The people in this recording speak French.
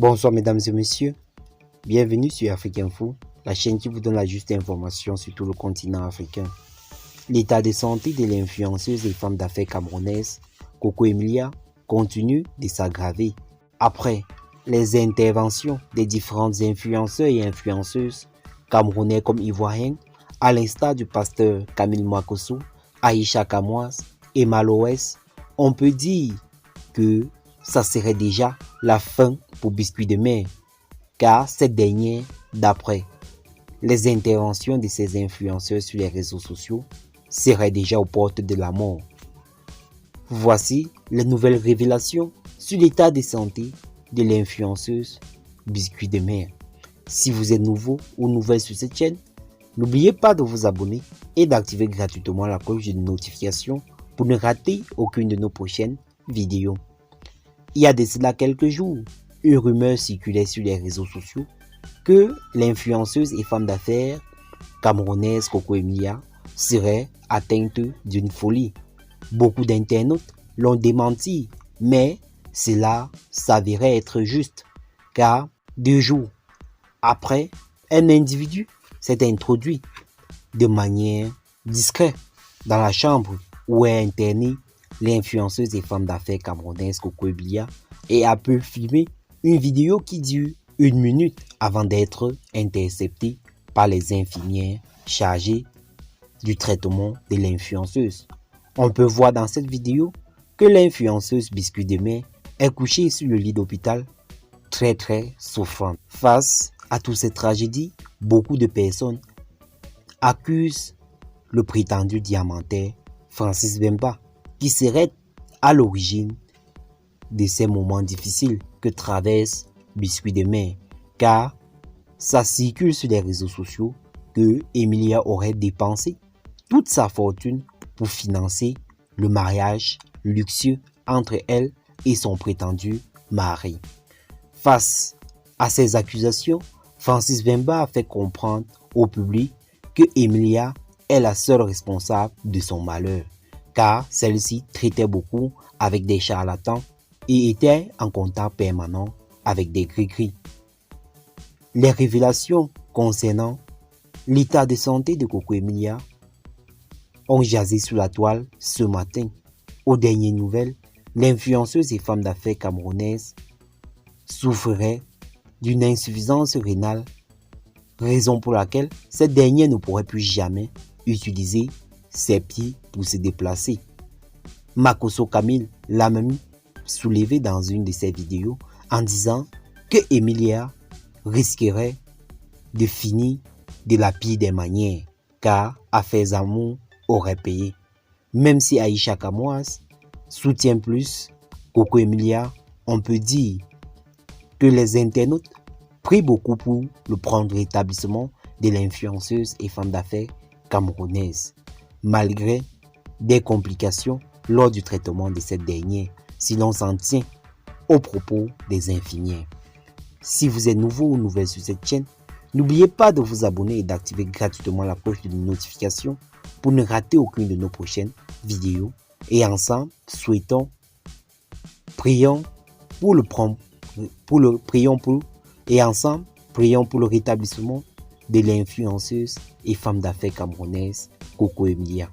Bonsoir mesdames et messieurs, bienvenue sur Afrique-Info, la chaîne qui vous donne la juste information sur tout le continent africain. L'état de santé de l'influenceuse et femme d'affaires camerounaise Coco Emilia continue de s'aggraver. Après les interventions des différents influenceurs et influenceuses camerounais comme ivoiriens, à l'instar du pasteur Camille Mwakosso, Aïcha Kamoise et Maloès, on peut dire que ça serait déjà la fin pour Biscuit de Mer, car cette dernière, d'après les interventions de ces influenceurs sur les réseaux sociaux, serait déjà aux portes de la mort. Voici les nouvelles révélations sur l'état de santé de l'influenceuse Biscuit de Mer. Si vous êtes nouveau ou nouvelle sur cette chaîne, n'oubliez pas de vous abonner et d'activer gratuitement la cloche de notification pour ne rater aucune de nos prochaines vidéos. Il y a de cela quelques jours, une rumeur circulait sur les réseaux sociaux que l'influenceuse et femme d'affaires camerounaise Coco Emilia serait atteinte d'une folie. Beaucoup d'internautes l'ont démenti, mais cela s'avérait être juste, car 2 jours après, un individu s'est introduit de manière discrète dans la chambre où est internée l'influenceuse et femme d'affaires camerounaise Coco Emilia et a pu filmer une vidéo qui dure 1 minute avant d'être interceptée par les infirmières chargées du traitement de l'influenceuse. On peut voir dans cette vidéo que l'influenceuse Biscuit de Mer est couchée sur le lit d'hôpital très souffrante. Face à toutes ces tragédies, beaucoup de personnes accusent le prétendu diamantaire Francis Bemba qui serait à l'origine de ces moments difficiles que traverse Biscuit de Mer, car ça circule sur les réseaux sociaux que Emilia aurait dépensé toute sa fortune pour financer le mariage luxueux entre elle et son prétendu mari. Face à ces accusations, Francis Bemba a fait comprendre au public que Emilia est la seule responsable de son malheur, car celle-ci traitait beaucoup avec des charlatans et était en contact permanent avec des gris-gris. Les révélations concernant l'état de santé de Coco Emilia ont jasé sur la toile ce matin. Aux dernières nouvelles, l'influenceuse et femme d'affaires camerounaise souffrirait d'une insuffisance rénale, raison pour laquelle cette dernière ne pourrait plus jamais utiliser ses pieds pour se déplacer. Mwakosso Camille l'a même soulevé dans une de ses vidéos en disant que Emilia risquerait de finir de la pire des manières, car Affaires Amour aurait payé. Même si Aïcha Kamoise soutient plus Coco Emilia, on peut dire que les internautes prient beaucoup pour le prendre rétablissement de l'influenceuse et femme d'affaires camerounaise, malgré des complications lors du traitement de cette dernière, si l'on s'en tient aux propos des infirmières. Si vous êtes nouveau ou nouvelle sur cette chaîne, n'oubliez pas de vous abonner et d'activer gratuitement la cloche de notification pour ne rater aucune de nos prochaines vidéos. Et ensemble, prions pour le rétablissement de l'influenceuse et femme d'affaires camerounaise Coco Emilia.